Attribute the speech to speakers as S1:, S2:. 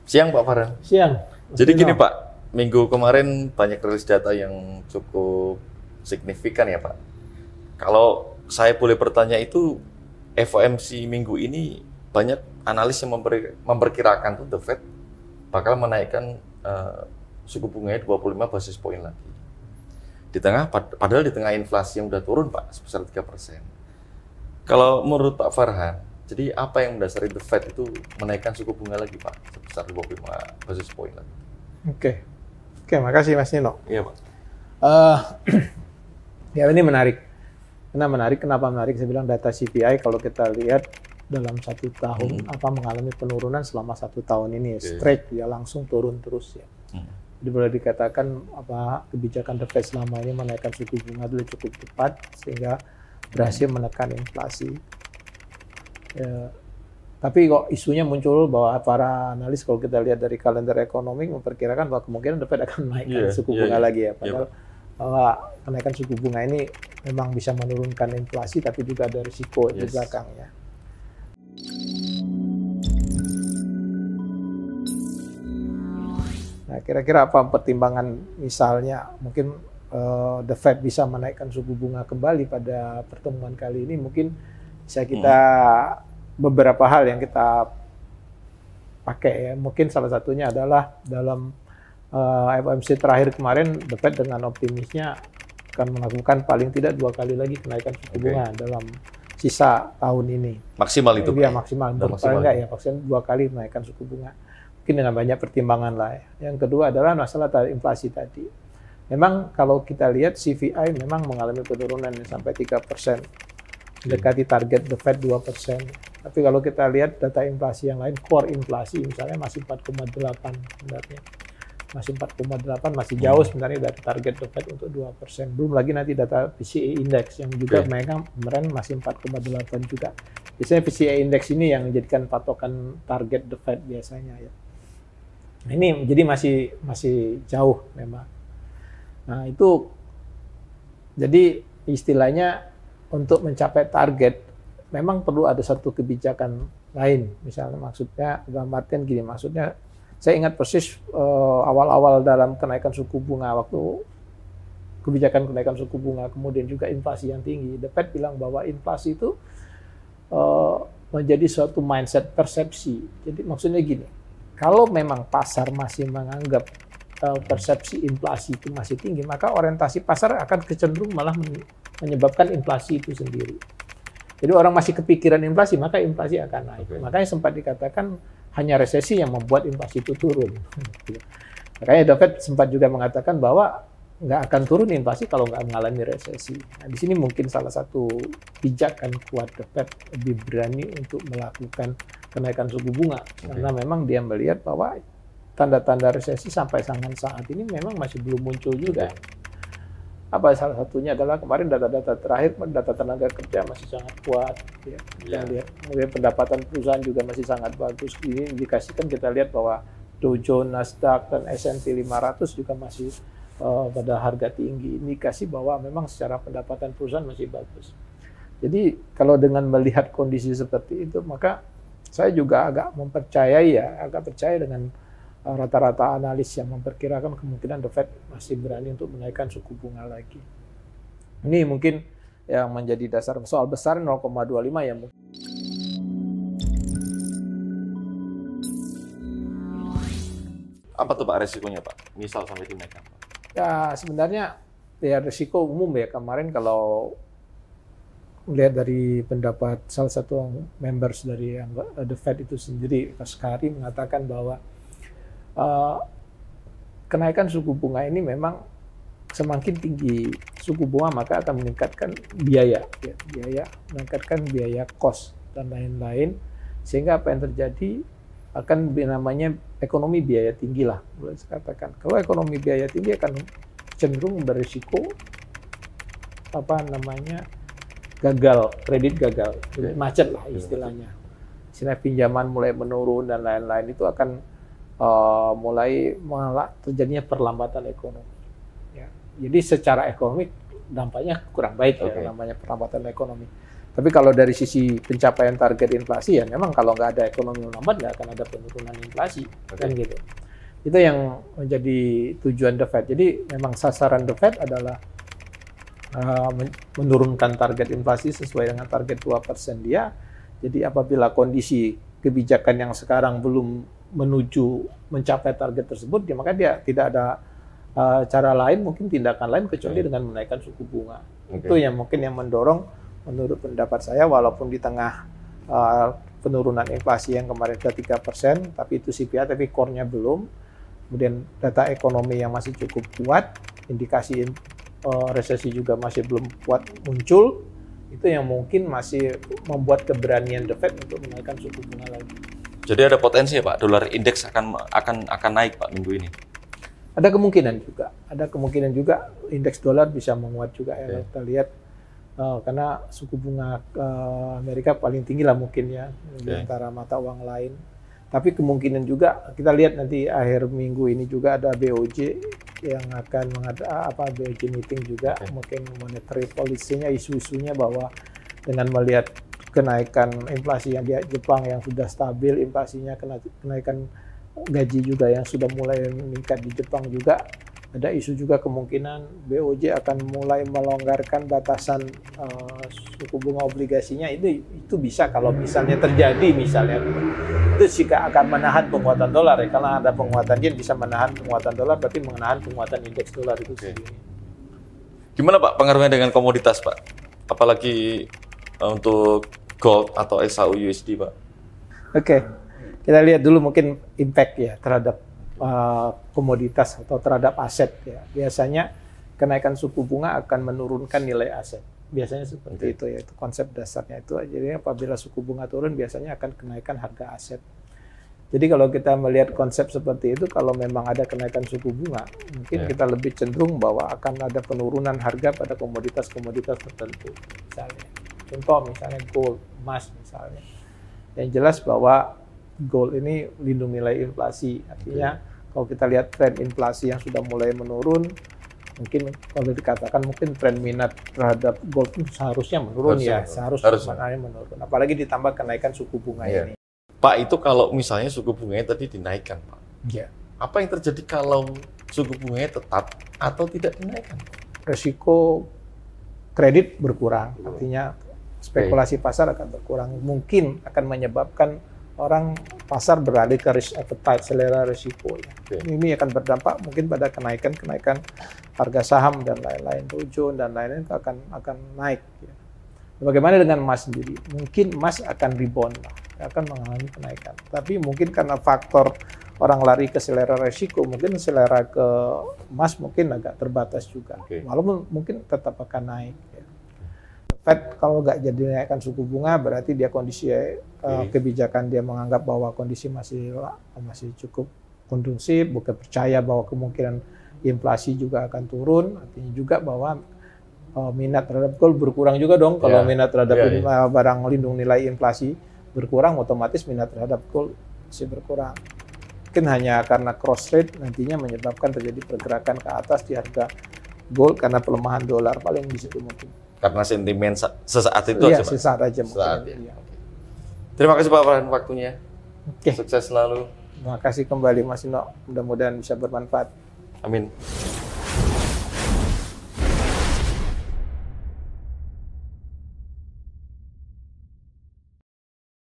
S1: Siang Pak Farhan.
S2: Siang.
S1: Jadi gini Pak, minggu kemarin banyak rilis data yang cukup signifikan ya Pak. Kalau saya boleh bertanya itu, FOMC minggu ini banyak analis yang memperkirakan tuh The Fed bakal menaikkan suku bunganya 25 basis point lagi. Padahal di tengah inflasi yang udah turun Pak, sebesar 3%. Kalau menurut Pak Farhan, jadi apa yang mendasari The Fed itu menaikkan suku bunga lagi Pak, sebesar 25 basis point lagi?
S2: Oke, makasih Mas Nino.
S1: Iya Pak.
S2: Ya ini menarik. Kenapa menarik? Saya bilang data CPI kalau kita lihat dalam 1 tahun mengalami penurunan selama 1 tahun ini straight ya, langsung turun terus ya. Jadi boleh dikatakan kebijakan The Fed selama ini menaikkan suku bunga dulu cukup cepat sehingga berhasil menekan inflasi. Ya, tapi kok isunya muncul bahwa para analis kalau kita lihat dari kalender ekonomi memperkirakan bahwa kemungkinan The Fed akan menaikkan suku bunga lagi ya. Padahal bahwa kenaikan suku bunga ini memang bisa menurunkan inflasi tapi juga ada risiko di belakangnya. Nah, kira-kira apa pertimbangan misalnya mungkin The Fed bisa menaikkan suku bunga kembali pada pertemuan kali ini? Mungkin bisa kita beberapa hal yang kita pakai ya. Mungkin salah satunya adalah dalam FOMC terakhir kemarin The Fed dengan optimisnya akan melakukan paling tidak 2 kali lagi kenaikan suku bunga dalam sisa tahun ini.
S1: Maksimal itu
S2: Iya, maksimal. Paling enggak ya, maksimal 2 kali menaikkan suku bunga. Mungkin dengan banyak pertimbangan lah ya. Yang kedua adalah masalah inflasi tadi. Memang kalau kita lihat CPI memang mengalami penurunan sampai 3%. Mendekati target The Fed 2%. Tapi kalau kita lihat data inflasi yang lain, core inflasi misalnya masih 4,8 sebenarnya. Masih 4,8, masih jauh sebenarnya dari target The Fed untuk 2%. Belum lagi nanti data PCE Index yang juga mereka kemarin masih 4,8 juga. Biasanya PCE Index ini yang menjadikan patokan target The Fed biasanya ya. Nah, ini jadi masih jauh memang. Nah itu jadi istilahnya untuk mencapai target memang perlu ada satu kebijakan lain. Misalnya maksudnya dalam artian gini, maksudnya saya ingat persis awal-awal dalam kenaikan suku bunga waktu kebijakan kenaikan suku bunga kemudian juga inflasi yang tinggi. The Fed bilang bahwa inflasi itu menjadi suatu mindset persepsi. Jadi maksudnya gini, kalau memang pasar masih menganggap persepsi inflasi itu masih tinggi, maka orientasi pasar akan kecenderung malah menyebabkan inflasi itu sendiri. Jadi orang masih kepikiran inflasi, maka inflasi akan naik. Makanya sempat dikatakan hanya resesi yang membuat inflasi itu turun. Makanya The Fed sempat juga mengatakan bahwa nggak akan turun inflasi kalau nggak mengalami resesi. Nah, di sini mungkin salah satu pijakan kuat The Fed lebih berani untuk melakukan kenaikan suku bunga. Karena memang dia melihat bahwa tanda-tanda resesi sampai saat ini memang masih belum muncul juga. Salah satunya adalah kemarin data-data terakhir, data tenaga kerja masih sangat kuat. Ya. Lihat. Kemudian pendapatan perusahaan juga masih sangat bagus. Ini indikasikan kita lihat bahwa Dow Jones, Nasdaq, dan S&P 500 juga masih pada harga tinggi. Indikasi bahwa memang secara pendapatan perusahaan masih bagus. Jadi kalau dengan melihat kondisi seperti itu, maka saya juga agak percaya dengan rata-rata analis yang memperkirakan kemungkinan The Fed masih berani untuk menaikkan suku bunga lagi. Ini mungkin yang menjadi dasar soal besar 0,25 ya.
S1: Apa tuh Pak resikonya Pak? Misal sampai dinaikkan Pak?
S2: Ya sebenarnya ya risiko umum ya. Kemarin kalau melihat dari pendapat salah satu members dari The Fed itu sendiri, Kashkari mengatakan bahwa kenaikan suku bunga ini memang semakin tinggi suku bunga maka akan meningkatkan meningkatkan biaya cost dan lain-lain, sehingga apa yang terjadi akan namanya ekonomi biaya tinggi lah, boleh saya katakan. Kalau ekonomi biaya tinggi akan cenderung berisiko kredit gagal, macet lah istilahnya. Istilah pinjaman mulai menurun dan lain-lain itu akan mulai terjadinya perlambatan ekonomi. Ya. Jadi secara ekonomi dampaknya kurang baik ya, namanya perlambatan ekonomi. Tapi kalau dari sisi pencapaian target inflasi ya memang kalau nggak ada ekonomi melambat nggak akan ada penurunan inflasi, kan gitu. Itu yang menjadi tujuan The Fed. Jadi memang sasaran The Fed adalah menurunkan target inflasi sesuai dengan target 2% dia. Jadi apabila kondisi kebijakan yang sekarang belum menuju mencapai target tersebut, ya maka dia tidak ada cara lain, mungkin tindakan lain kecuali dengan menaikkan suku bunga. Itu yang mungkin yang mendorong menurut pendapat saya, walaupun di tengah penurunan inflasi yang kemarin ke 3%, tapi itu CPI, tapi core-nya belum. Kemudian data ekonomi yang masih cukup kuat, indikasi resesi juga masih belum kuat muncul, itu yang mungkin masih membuat keberanian The Fed untuk menaikkan suku bunga lagi.
S1: Jadi ada potensi ya Pak, dolar indeks akan naik Pak minggu ini?
S2: Ada kemungkinan juga indeks dolar bisa menguat juga ya. Kita lihat karena suku bunga Amerika paling tinggi lah mungkin ya di antara mata uang lain. Tapi kemungkinan juga kita lihat nanti akhir minggu ini juga ada BOJ yang akan BOJ meeting juga, mungkin monetary policy-nya, isu-isunya bahwa dengan melihat kenaikan inflasi yang di Jepang yang sudah stabil, inflasinya kenaikan gaji juga yang sudah mulai meningkat di Jepang juga, ada isu juga kemungkinan BOJ akan mulai melonggarkan batasan suku bunga obligasinya. Itu bisa kalau misalnya terjadi itu jika akan menahan penguatan dolar ya, karena ada penguatan yen bisa menahan penguatan dolar, berarti menahan penguatan indeks dolar itu sendiri.
S1: Gimana Pak pengaruhnya dengan komoditas Pak? Apalagi untuk gold atau SAU USD Pak?
S2: Oke. Kita lihat dulu mungkin impact ya terhadap komoditas atau terhadap aset ya. Biasanya kenaikan suku bunga akan menurunkan nilai aset. Biasanya seperti itu ya, itu konsep dasarnya itu. Jadi apabila suku bunga turun biasanya akan kenaikan harga aset. Jadi kalau kita melihat konsep seperti itu, kalau memang ada kenaikan suku bunga, mungkin kita lebih cenderung bahwa akan ada penurunan harga pada komoditas-komoditas tertentu. Contoh misalnya gold, emas misalnya. Yang jelas bahwa gold ini lindung nilai inflasi, artinya kalau kita lihat tren inflasi yang sudah mulai menurun, mungkin kalau dikatakan mungkin tren minat terhadap gold seharusnya menurun, seharusnya menurun, apalagi ditambah kenaikan suku bunga ini.
S1: Pak, itu kalau misalnya suku bunganya tadi dinaikkan Pak, apa yang terjadi kalau suku bunganya tetap atau tidak dinaikkan?
S2: Resiko kredit berkurang, artinya spekulasi pasar akan berkurang, mungkin akan menyebabkan orang pasar beralih ke risk appetite, selera risiko. Ini akan berdampak mungkin pada kenaikan harga saham dan lain-lain, Dow Jones dan lain-lain itu akan naik. Bagaimana dengan emas sendiri? Mungkin emas akan rebound, akan mengalami kenaikan. Tapi mungkin karena faktor orang lari ke selera risiko, mungkin selera ke emas mungkin agak terbatas juga. Walaupun mungkin tetap akan naik. Fed kalau nggak jadi naikkan suku bunga berarti dia kondisi kebijakan dia menganggap bahwa kondisi masih cukup kondusif, bukan percaya bahwa kemungkinan inflasi juga akan turun, artinya juga bahwa minat terhadap gold berkurang juga dong. Kalau minat terhadap barang lindung nilai inflasi berkurang, otomatis minat terhadap gold masih berkurang. Mungkin hanya karena cross rate nantinya menyebabkan terjadi pergerakan ke atas di harga gold karena pelemahan dolar, paling di situ mungkin.
S1: Karena sentimen sesaat itu aja, Pak?
S2: Sesaat aja mungkin.
S1: Terima kasih Pak Farhan waktunya. Sukses selalu.
S2: Terima kasih kembali Mas Ino. Mudah-mudahan bisa bermanfaat.
S1: Amin.